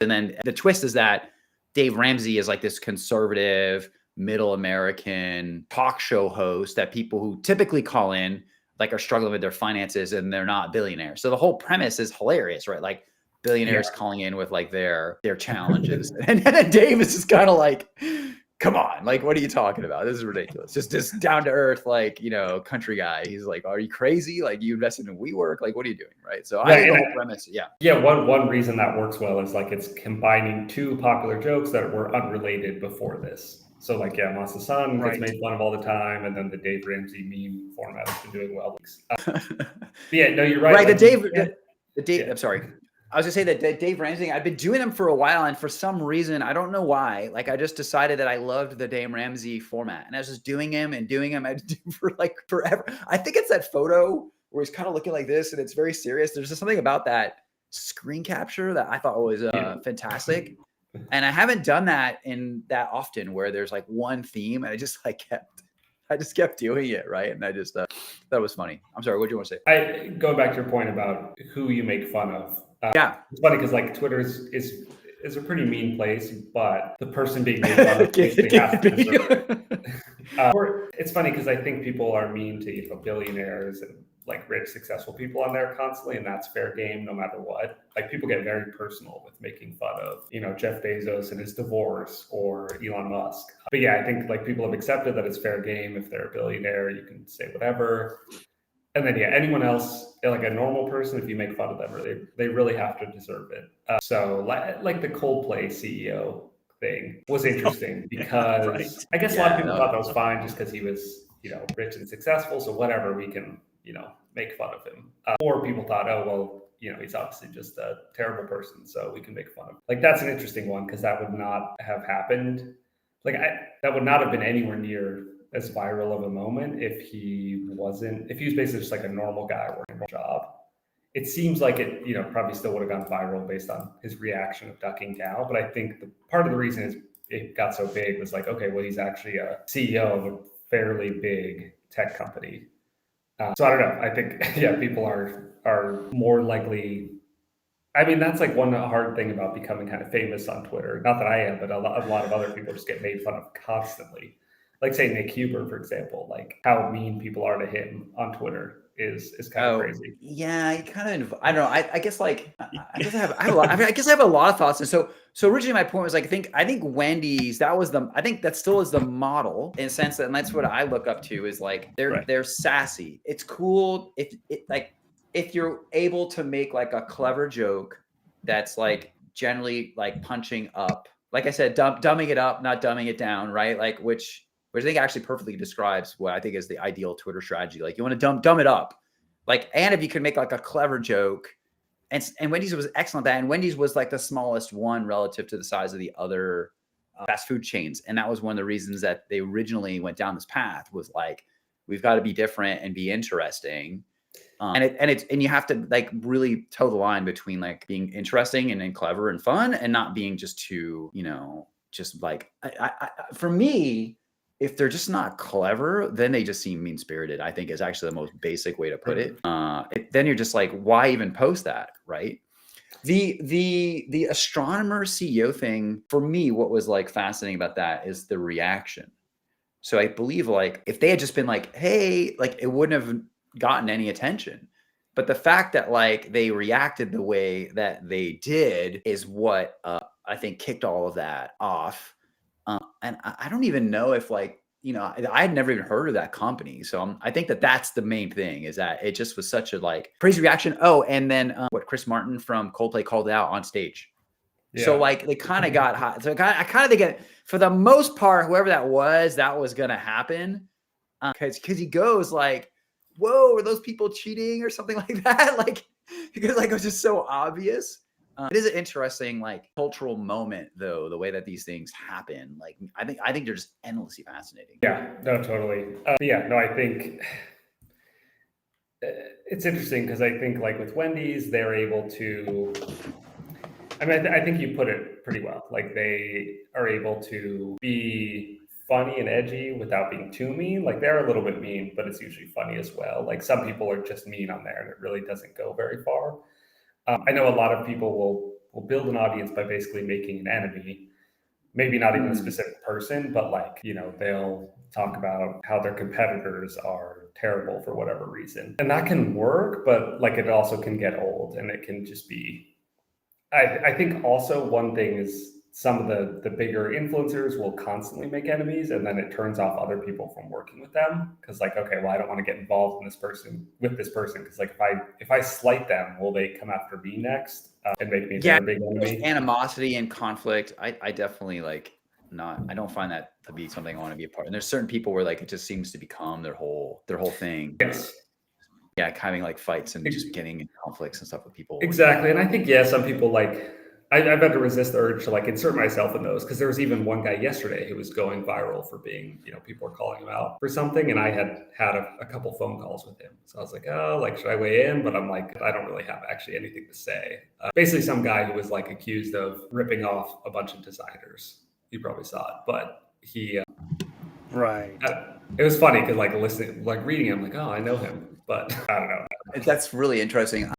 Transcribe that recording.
And then the twist is that Dave Ramsey is like this conservative, middle American talk show host that people who typically call in like are struggling with their finances and they're not billionaires. So the whole premise is hilarious, right? Like billionaires calling in with like their challenges. And then Dave is just kind of like, come on, like, what are you talking about? This is ridiculous. Just down to earth, like, country guy. He's like, are you crazy? Like, you invested in WeWork? Like, what are you doing? Right. So I think the whole premise, one reason that works well is like it's combining two popular jokes that were unrelated before this. So like, Monster Son gets made fun of all the time, and then the Dave Ramsey meme format has been doing well. You're right. Right. Like, Dave. I'm sorry. I was gonna say that Dave Ramsey, I've been doing them for a while, and for some reason, I don't know why, like I just decided that I loved the Dave Ramsey format, and I was just doing him. I did for like forever. I think it's that photo where he's kind of looking like this, and it's very serious. There's just something about that screen capture that I thought was fantastic, and I haven't done that in that often, where there's like one theme, and I just kept doing it, right? And I just that was funny. I'm sorry, what do you want to say? Go back to your point about who you make fun of. It's funny because like Twitter is a pretty mean place, but the person being made fun of basically has to deserve it. Or it's funny because I think people are mean to billionaires and like rich, successful people on there constantly, and that's fair game no matter what. Like people get very personal with making fun of, Jeff Bezos and his divorce or Elon Musk. But I think like people have accepted that it's fair game. If they're a billionaire, you can say whatever. And then, anyone else, like a normal person, if you make fun of them, they really have to deserve it. So like the Coldplay CEO thing was interesting because I guess a lot of people thought that was fine just because he was, rich and successful. So whatever, we can, make fun of him. Or people thought, oh, well, he's obviously just a terrible person, so we can make fun of him. Like, that's an interesting one because that would not have happened. Like, that would not have been anywhere near as viral of a moment if he was basically just like a normal guy working a job. It seems like it, probably still would have gone viral based on his reaction of ducking down. But I think part of the reason is it got so big was like, okay, well, he's actually a CEO of a fairly big tech company. So I don't know. I think, people are more likely. I mean, that's like one hard thing about becoming kind of famous on Twitter. Not that I am, but a lot of other people just get made fun of constantly. Like say Nick Huber, for example, like how mean people are to him on Twitter is kind of crazy. Yeah, he kind of, I don't know. I guess like I guess I have a lot. I mean, I guess I have a lot of thoughts. And so originally my point was like I think Wendy's, I think that still is the model in a sense that, and that's what I look up to is like they're sassy. It's cool if you're able to make like a clever joke that's like generally like punching up. Like I said, dumbing it up, not dumbing it down, right? Like which I think actually perfectly describes what I think is the ideal Twitter strategy. Like you want to dumb it up. Like, and if you can make like a clever joke, and Wendy's was excellent at that. And Wendy's was like the smallest one relative to the size of the other fast food chains. And that was one of the reasons that they originally went down this path was like, we've got to be different and be interesting. And you have to like really toe the line between like being interesting and clever and fun and not being just too, just like, for me, if they're just not clever, then they just seem mean-spirited, I think is actually the most basic way to put it. Then you're just like, why even post that, right? The astronomer CEO thing, for me, what was like fascinating about that is the reaction. So I believe like if they had just been like, hey, like it wouldn't have gotten any attention. But the fact that like they reacted the way that they did is what I think kicked all of that off. And I don't even know if like, I had never even heard of that company. So I think that's the main thing is that it just was such a like crazy reaction. Oh, and then what Chris Martin from Coldplay called it out on stage. Yeah. So like they kind of got hot. So I kind of think for the most part, whoever that was going to happen. Because he goes like, whoa, are those people cheating or something like that? Like, because like it was just so obvious. It is an interesting like cultural moment though, the way that these things happen. Like I think they're just endlessly fascinating. Yeah, no, totally. I think it's interesting because I think like with Wendy's, they're able to, I mean, I think you put it pretty well. Like they are able to be funny and edgy without being too mean. Like they're a little bit mean, but it's usually funny as well. Like some people are just mean on there and it really doesn't go very far. I know a lot of people will build an audience by basically making an enemy. Maybe not even a specific person, but like, you know, they'll talk about how their competitors are terrible for whatever reason. And that can work, but like it also can get old, and it can just be, I think also one thing is some of the bigger influencers will constantly make enemies, and then it turns off other people from working with them. Cause like, okay, well, I don't want to get involved in this person Cause like if I slight them, will they come after me next and make me their big enemy? Animosity and conflict. I definitely like I don't find that to be something I want to be a part of. And there's certain people where like it just seems to become their whole thing. Yes. Yeah, having like fights and just getting in conflicts and stuff with people. Exactly. And I think, some people like, I've had to resist the urge to like insert myself in those, because there was even one guy yesterday who was going viral for being, you know, people were calling him out for something, and I had a couple phone calls with him. So I was like, oh, like, should I weigh in? But I'm like, I don't really have actually anything to say. Basically, some guy who was like accused of ripping off a bunch of designers. You probably saw it, but he. Right. It was funny because like reading him, like, oh, I know him, but I don't know. That's really interesting.